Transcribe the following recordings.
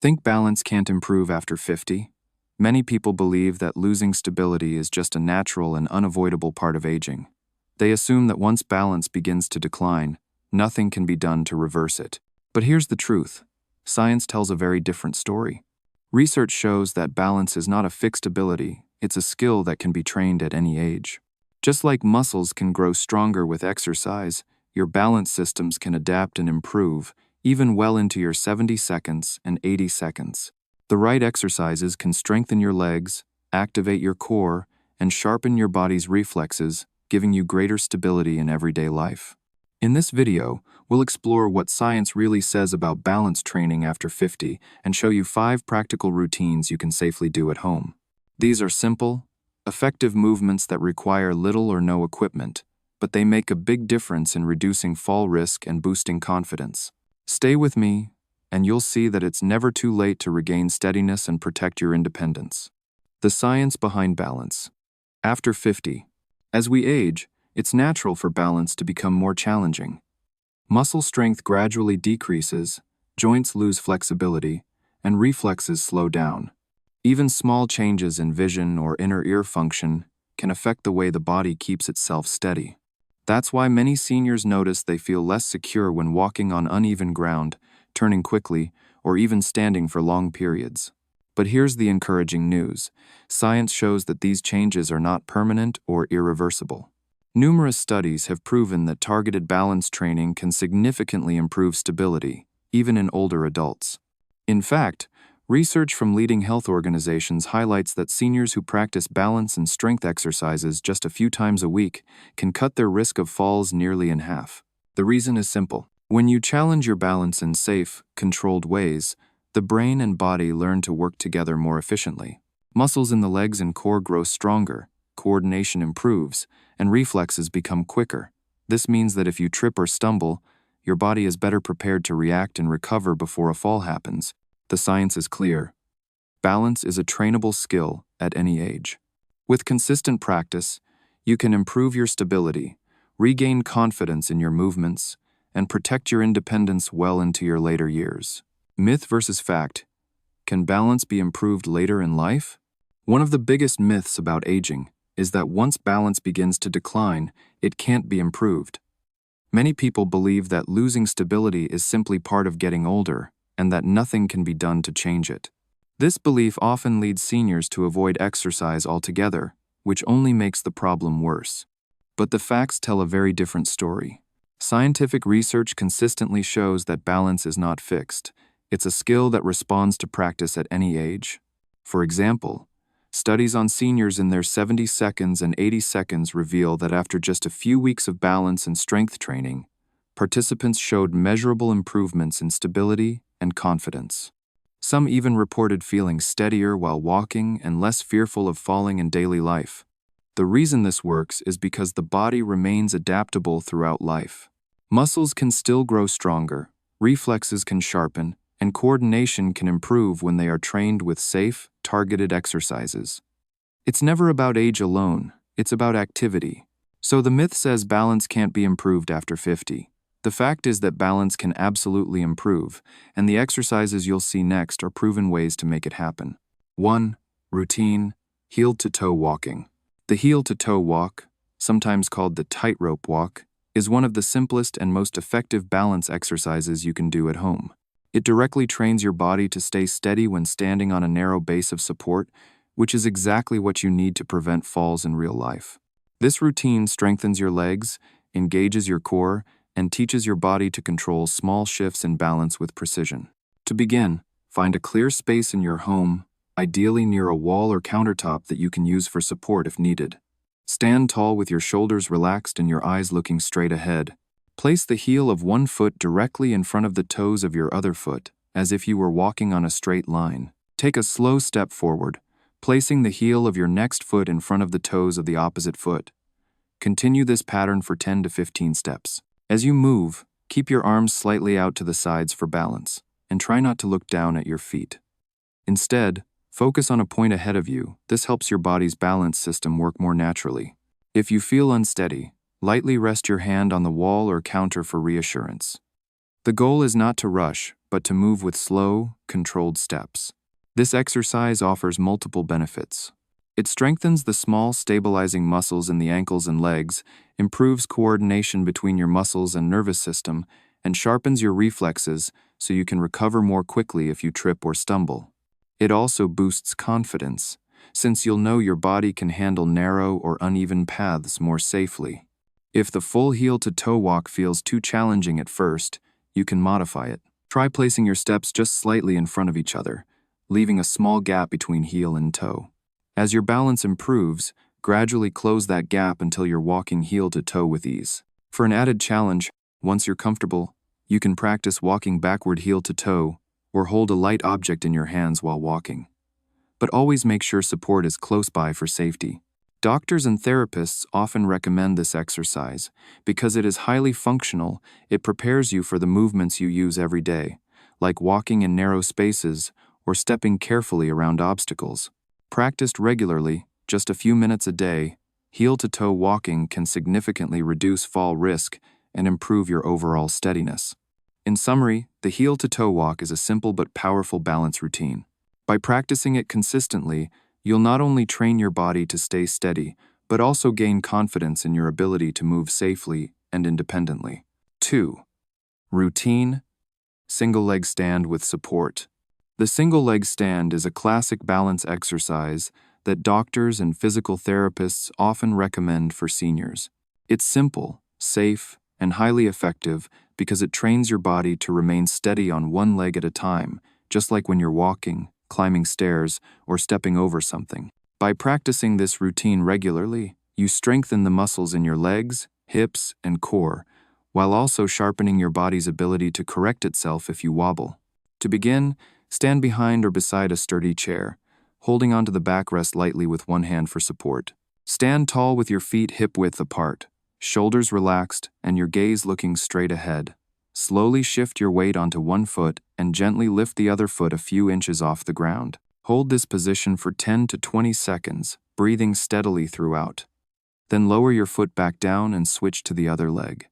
Think balance can't improve after 50? Many people believe that losing stability is just a natural and unavoidable part of aging. They assume that once balance begins to decline, nothing can be done to reverse it. But here's the truth. Science tells a very different story. Research shows that balance is not a fixed ability, it's a skill that can be trained at any age. Just like muscles can grow stronger with exercise, your balance systems can adapt and improve, even well into your 70 seconds and 80 seconds. The right exercises can strengthen your legs, activate your core, and sharpen your body's reflexes, giving you greater stability in everyday life. In this video, we'll explore what science really says about balance training after 50 and show you 5 practical routines you can safely do at home. These are simple, effective movements that require little or no equipment, but they make a big difference in reducing fall risk and boosting confidence. Stay with me, and you'll see that it's never too late to regain steadiness and protect your independence. The science behind balance. After 50. As we age, it's natural for balance to become more challenging. Muscle strength gradually decreases, joints lose flexibility, and reflexes slow down. Even small changes in vision or inner ear function can affect the way the body keeps itself steady. That's why many seniors notice they feel less secure when walking on uneven ground, turning quickly, or even standing for long periods. But here's the encouraging news. Science shows that these changes are not permanent or irreversible. Numerous studies have proven that targeted balance training can significantly improve stability, even in older adults. In fact, research from leading health organizations highlights that seniors who practice balance and strength exercises just a few times a week can cut their risk of falls nearly in half. The reason is simple. When you challenge your balance in safe, controlled ways, the brain and body learn to work together more efficiently. Muscles in the legs and core grow stronger, coordination improves, and reflexes become quicker. This means that if you trip or stumble, your body is better prepared to react and recover before a fall happens. The science is clear. Balance is a trainable skill at any age. With consistent practice, you can improve your stability, regain confidence in your movements, and protect your independence well into your later years. Myth versus fact. Can balance be improved later in life? One of the biggest myths about aging is that once balance begins to decline, it can't be improved. Many people believe that losing stability is simply part of getting older, and that nothing can be done to change it. This belief often leads seniors to avoid exercise altogether, which only makes the problem worse. But the facts tell a very different story. Scientific research consistently shows that balance is not fixed. It's a skill that responds to practice at any age. For example, studies on seniors in their 70 seconds and 80 seconds reveal that after just a few weeks of balance and strength training, participants showed measurable improvements in stability and confidence. Some even reported feeling steadier while walking and less fearful of falling in daily life. The reason this works is because the body remains adaptable throughout life. Muscles can still grow stronger, reflexes can sharpen, and coordination can improve when they are trained with safe, targeted exercises. It's never about age alone, it's about activity. So the myth says balance can't be improved after 50. The fact is that balance can absolutely improve, and the exercises you'll see next are proven ways to make it happen. 1. Routine: heel-to-toe walking. The heel-to-toe walk, sometimes called the tightrope walk, is one of the simplest and most effective balance exercises you can do at home. It directly trains your body to stay steady when standing on a narrow base of support, which is exactly what you need to prevent falls in real life. This routine strengthens your legs, engages your core, and teaches your body to control small shifts in balance with precision. To begin, find a clear space in your home, ideally near a wall or countertop that you can use for support if needed. Stand tall with your shoulders relaxed and your eyes looking straight ahead. Place the heel of one foot directly in front of the toes of your other foot, as if you were walking on a straight line. Take a slow step forward, placing the heel of your next foot in front of the toes of the opposite foot. Continue this pattern for 10 to 15 steps. As you move, keep your arms slightly out to the sides for balance, and try not to look down at your feet. Instead, focus on a point ahead of you. This helps your body's balance system work more naturally. If you feel unsteady, lightly rest your hand on the wall or counter for reassurance. The goal is not to rush, but to move with slow, controlled steps. This exercise offers multiple benefits. It strengthens the small, stabilizing muscles in the ankles and legs, improves coordination between your muscles and nervous system, and sharpens your reflexes so you can recover more quickly if you trip or stumble. It also boosts confidence, since you'll know your body can handle narrow or uneven paths more safely. If the full heel-to-toe walk feels too challenging at first, you can modify it. Try placing your steps just slightly in front of each other, leaving a small gap between heel and toe. As your balance improves, gradually close that gap until you're walking heel-to-toe with ease. For an added challenge, once you're comfortable, you can practice walking backward heel-to-toe or hold a light object in your hands while walking. But always make sure support is close by for safety. Doctors and therapists often recommend this exercise because it is highly functional. It prepares you for the movements you use every day, like walking in narrow spaces or stepping carefully around obstacles. Practiced regularly, just a few minutes a day, heel-to-toe walking can significantly reduce fall risk and improve your overall steadiness. In summary, the heel-to-toe walk is a simple but powerful balance routine. By practicing it consistently, you'll not only train your body to stay steady, but also gain confidence in your ability to move safely and independently. 2. Routine: single leg stand with support. The single leg stand is a classic balance exercise that doctors and physical therapists often recommend for seniors. It's simple, safe, and highly effective because it trains your body to remain steady on one leg at a time, just like when you're walking, climbing stairs, or stepping over something. By practicing this routine regularly, you strengthen the muscles in your legs, hips, and core, while also sharpening your body's ability to correct itself if you wobble. To begin, stand behind or beside a sturdy chair, holding onto the backrest lightly with one hand for support. Stand tall with your feet hip-width apart, shoulders relaxed, and your gaze looking straight ahead. Slowly shift your weight onto one foot and gently lift the other foot a few inches off the ground. Hold this position for 10 to 20 seconds, breathing steadily throughout. Then lower your foot back down and switch to the other leg.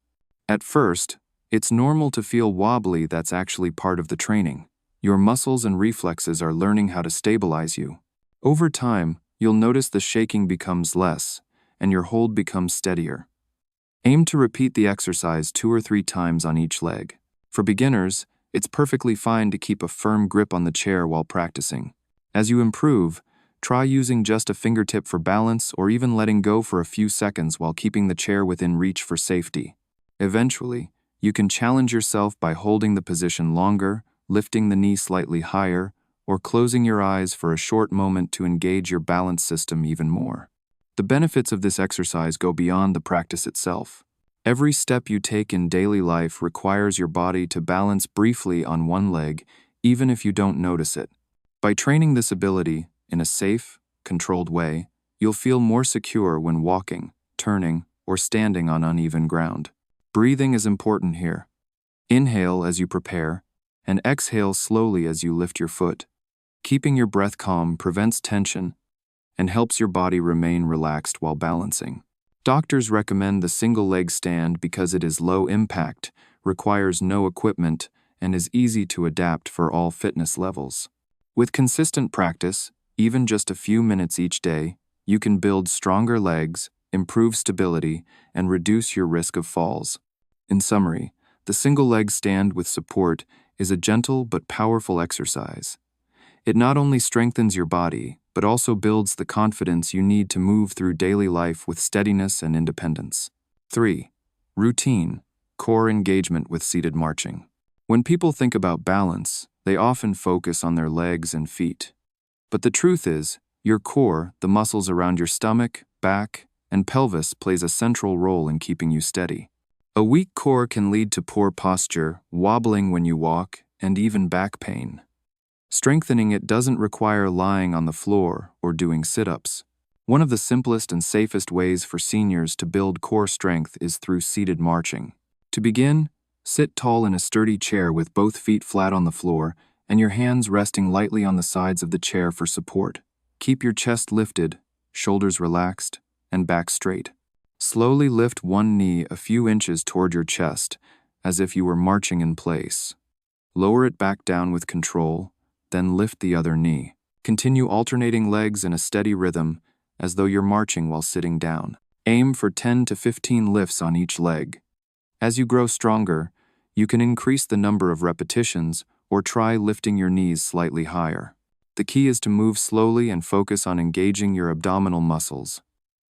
At first, it's normal to feel wobbly. That's actually part of the training. Your muscles and reflexes are learning how to stabilize you. Over time, you'll notice the shaking becomes less, and your hold becomes steadier. Aim to repeat the exercise 2 or 3 times on each leg. For beginners, it's perfectly fine to keep a firm grip on the chair while practicing. As you improve, try using just a fingertip for balance or even letting go for a few seconds while keeping the chair within reach for safety. Eventually, you can challenge yourself by holding the position longer, lifting the knee slightly higher, or closing your eyes for a short moment to engage your balance system even more. The benefits of this exercise go beyond the practice itself. Every step you take in daily life requires your body to balance briefly on one leg, even if you don't notice it. By training this ability in a safe, controlled way, you'll feel more secure when walking, turning, or standing on uneven ground. Breathing is important here. Inhale as you prepare, and exhale slowly as you lift your foot. Keeping your breath calm prevents tension and helps your body remain relaxed while balancing. Doctors recommend the single leg stand because it is low impact, requires no equipment, and is easy to adapt for all fitness levels. With consistent practice, even just a few minutes each day, you can build stronger legs, improve stability, and reduce your risk of falls. In summary, the single leg stand with support is a gentle but powerful exercise. It not only strengthens your body, but also builds the confidence you need to move through daily life with steadiness and independence. 3. Routine: core engagement with seated marching. When people think about balance, they often focus on their legs and feet. But the truth is, your core, the muscles around your stomach, back, and pelvis, plays a central role in keeping you steady. A weak core can lead to poor posture, wobbling when you walk, and even back pain. Strengthening it doesn't require lying on the floor or doing sit-ups. One of the simplest and safest ways for seniors to build core strength is through seated marching. To begin, sit tall in a sturdy chair with both feet flat on the floor and your hands resting lightly on the sides of the chair for support. Keep your chest lifted, shoulders relaxed, and back straight. Slowly lift one knee a few inches toward your chest, as if you were marching in place. Lower it back down with control, then lift the other knee. Continue alternating legs in a steady rhythm, as though you're marching while sitting down. Aim for 10 to 15 lifts on each leg. As you grow stronger, you can increase the number of repetitions or try lifting your knees slightly higher. The key is to move slowly and focus on engaging your abdominal muscles.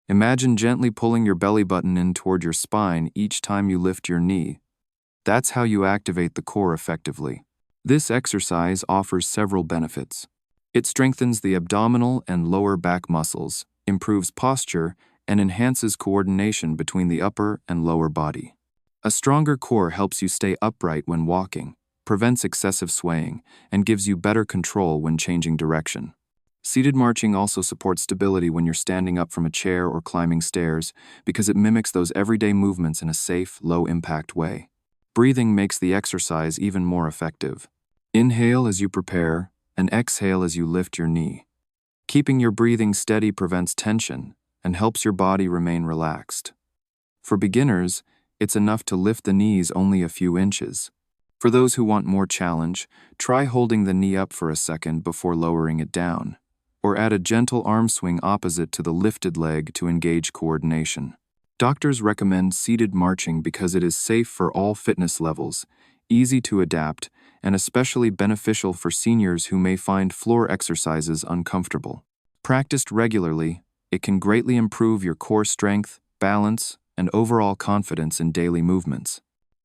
Imagine gently pulling your belly button in toward your spine each time you lift your knee. That's how you activate the core effectively. This exercise offers several benefits. It strengthens the abdominal and lower back muscles, improves posture, and enhances coordination between the upper and lower body. A stronger core helps you stay upright when walking, prevents excessive swaying, and gives you better control when changing direction. Seated marching also supports stability when you're standing up from a chair or climbing stairs because it mimics those everyday movements in a safe, low-impact way. Breathing makes the exercise even more effective. Inhale as you prepare, and exhale as you lift your knee. Keeping your breathing steady prevents tension and helps your body remain relaxed. For beginners, it's enough to lift the knees only a few inches. For those who want more challenge, try holding the knee up for a second before lowering it down, or add a gentle arm swing opposite to the lifted leg to engage coordination. Doctors recommend seated marching because it is safe for all fitness levels, easy to adapt, and especially beneficial for seniors who may find floor exercises uncomfortable. Practiced regularly, it can greatly improve your core strength, balance, and overall confidence in daily movements.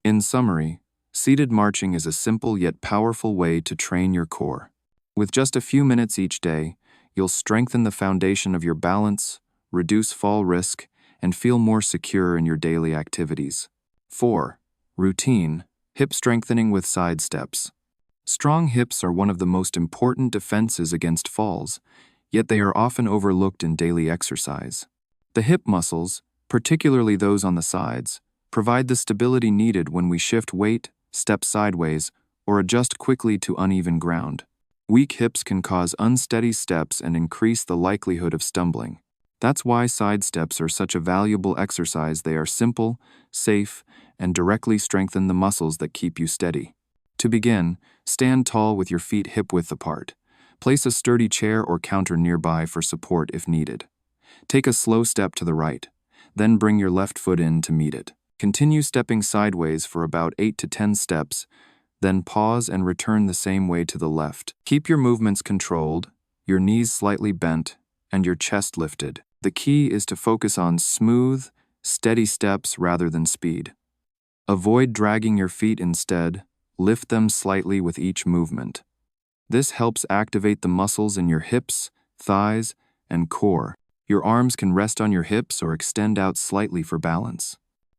In summary, seated marching is a simple yet powerful way to train your core. With just a few minutes each day, you'll strengthen the foundation of your balance, reduce fall risk, and feel more secure in your daily activities. 4. Routine, hip strengthening with side steps. Strong hips are one of the most important defenses against falls, yet they are often overlooked in daily exercise. The hip muscles, particularly those on the sides, provide the stability needed when we shift weight, step sideways, or adjust quickly to uneven ground. Weak hips can cause unsteady steps and increase the likelihood of stumbling. That's why side steps are such a valuable exercise. They are simple, safe, and directly strengthen the muscles that keep you steady. To begin, stand tall with your feet hip-width apart. Place a sturdy chair or counter nearby for support if needed. Take a slow step to the right, then bring your left foot in to meet it. Continue stepping sideways for about 8 to 10 steps, then pause and return the same way to the left. Keep your movements controlled, your knees slightly bent, and your chest lifted. The key is to focus on smooth, steady steps rather than speed. Avoid dragging your feet instead, lift them slightly with each movement. This helps activate the muscles in your hips, thighs, and core. Your arms can rest on your hips or extend out slightly for balance.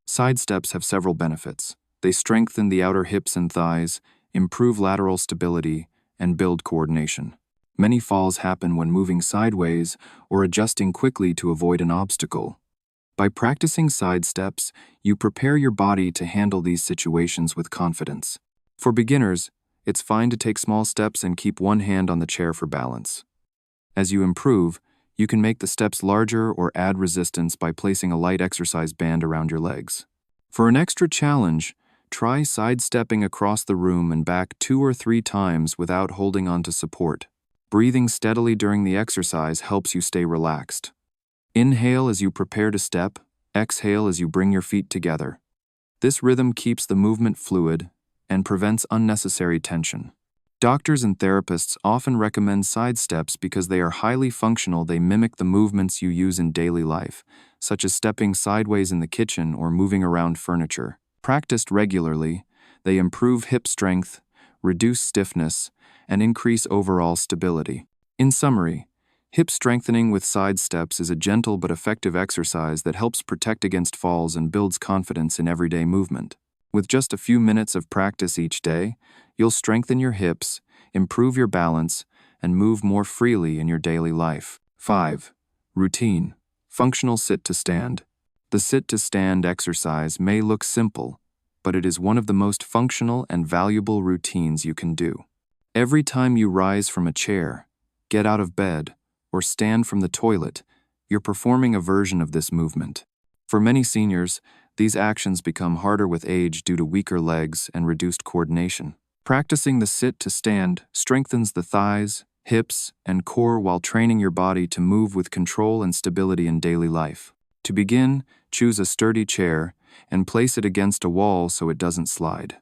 Side steps have several benefits. They strengthen the outer hips and thighs, improve lateral stability, and build coordination. Many falls happen when moving sideways or adjusting quickly to avoid an obstacle. By practicing side steps, you prepare your body to handle these situations with confidence. For beginners, it's fine to take small steps and keep one hand on the chair for balance. As you improve, you can make the steps larger or add resistance by placing a light exercise band around your legs. For an extra challenge, try sidestepping across the room and back 2 or 3 times without holding on to support. Breathing steadily during the exercise helps you stay relaxed. Inhale as you prepare to step, exhale as you bring your feet together. This rhythm keeps the movement fluid and prevents unnecessary tension. Doctors and therapists often recommend side steps because they are highly functional. They mimic the movements you use in daily life, such as stepping sideways in the kitchen or moving around furniture. Practiced regularly, they improve hip strength, reduce stiffness, and increase overall stability. In summary, hip strengthening with side steps is a gentle but effective exercise that helps protect against falls and builds confidence in everyday movement. With just a few minutes of practice each day, you'll strengthen your hips, improve your balance, and move more freely in your daily life. 5. Routine. Functional sit-to-stand. The sit-to-stand exercise may look simple, but it is one of the most functional and valuable routines you can do. Every time you rise from a chair, get out of bed, or stand from the toilet, you're performing a version of this movement. For many seniors, these actions become harder with age due to weaker legs and reduced coordination. Practicing the sit to stand strengthens the thighs, hips, and core while training your body to move with control and stability in daily life. To begin, choose a sturdy chair and place it against a wall so it doesn't slide.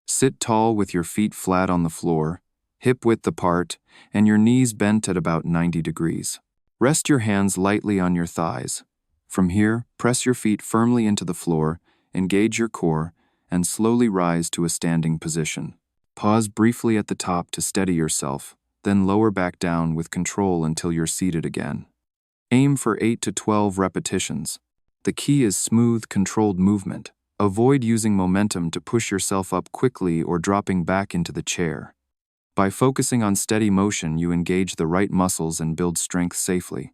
Sit tall with your feet flat on the floor, hip width apart, and your knees bent at about 90 degrees. Rest your hands lightly on your thighs. From here, press your feet firmly into the floor, engage your core, and slowly rise to a standing position. Pause briefly at the top to steady yourself, then lower back down with control until you're seated again. Aim for 8 to 12 repetitions. The key is smooth, controlled movement. Avoid using momentum to push yourself up quickly or dropping back into the chair. By focusing on steady motion, you engage the right muscles and build strength safely.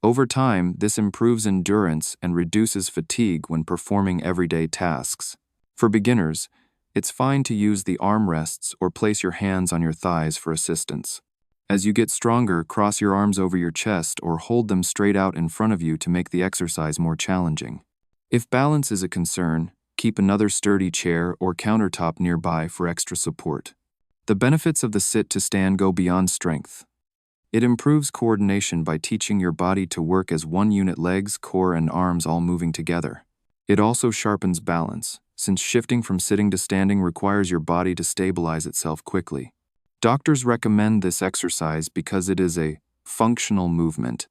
Over time, this improves endurance and reduces fatigue when performing everyday tasks. For beginners, it's fine to use the armrests or place your hands on your thighs for assistance. As you get stronger, cross your arms over your chest or hold them straight out in front of you to make the exercise more challenging. If balance is a concern, keep another sturdy chair or countertop nearby for extra support. The benefits of the sit to stand go beyond strength. It improves coordination by teaching your body to work as one unit, legs, core, and arms all moving together. It also sharpens balance, since shifting from sitting to standing requires your body to stabilize itself quickly. Doctors recommend this exercise because it is a functional movement,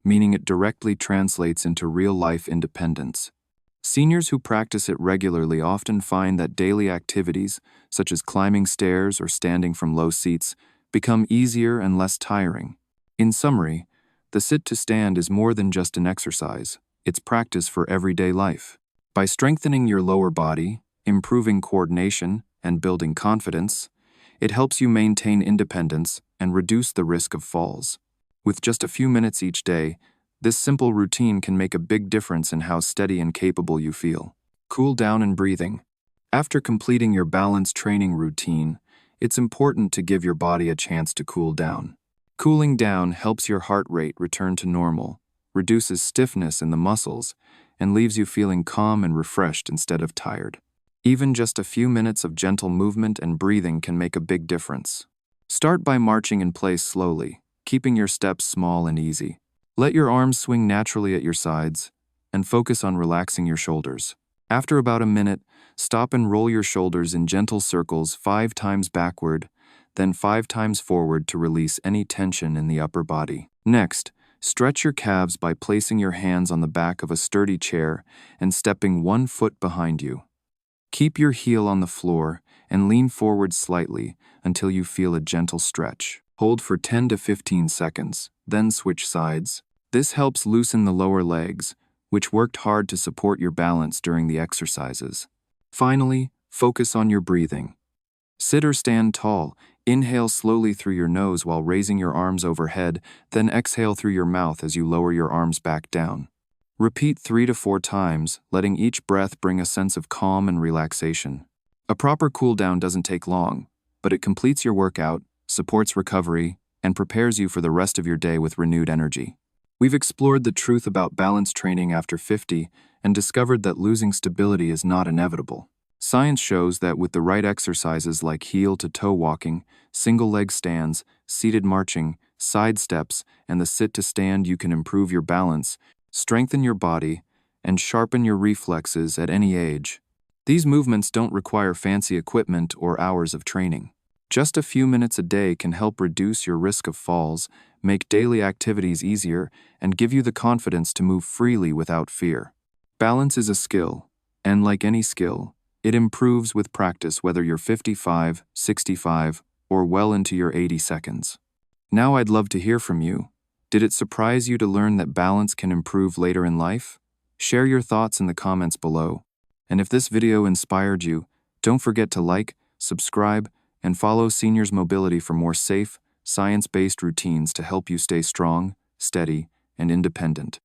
meaning it directly translates into real-life independence. Seniors who practice it regularly often find that daily activities, such as climbing stairs or standing from low seats, become easier and less tiring. In summary, the sit to stand is more than just an exercise. It's practice for everyday life. By strengthening your lower body, improving coordination, and building confidence, it helps you maintain independence and reduce the risk of falls. With just a few minutes each day, this simple routine can make a big difference in how steady and capable you feel. Cool down and breathing. After completing your balance training routine, it's important to give your body a chance to cool down. Cooling down helps your heart rate return to normal, reduces stiffness in the muscles, and leaves you feeling calm and refreshed instead of tired. Even just a few minutes of gentle movement and breathing can make a big difference. Start by marching in place slowly, keeping your steps small and easy. Let your arms swing naturally at your sides, and focus on relaxing your shoulders. After about a minute, stop and roll your shoulders in gentle circles 5 times backward, then 5 times forward to release any tension in the upper body. Next, stretch your calves by placing your hands on the back of a sturdy chair and stepping 1 foot behind you. Keep your heel on the floor and lean forward slightly until you feel a gentle stretch. Hold for 10 to 15 seconds, then switch sides. This helps loosen the lower legs, which worked hard to support your balance during the exercises. Finally, focus on your breathing. Sit or stand tall. Inhale slowly through your nose while raising your arms overhead, then exhale through your mouth as you lower your arms back down. Repeat 3 to 4 times, letting each breath bring a sense of calm and relaxation. A proper cool down doesn't take long, but it completes your workout, supports recovery, and prepares you for the rest of your day with renewed energy. We've explored the truth about balance training after 50 and discovered that losing stability is not inevitable. Science shows that with the right exercises like heel-to-toe walking, single-leg stands, seated marching, side steps, and the sit-to-stand, you can improve your balance, strengthen your body, and sharpen your reflexes at any age. These movements don't require fancy equipment or hours of training. Just a few minutes a day can help reduce your risk of falls, make daily activities easier, and give you the confidence to move freely without fear. Balance is a skill, and like any skill, it improves with practice whether you're 55, 65, or well into your 80 seconds. Now I'd love to hear from you. Did it surprise you to learn that balance can improve later in life? Share your thoughts in the comments below. And if this video inspired you, don't forget to like, subscribe, and follow Seniors Mobility for more safe, science-based routines to help you stay strong, steady, and independent.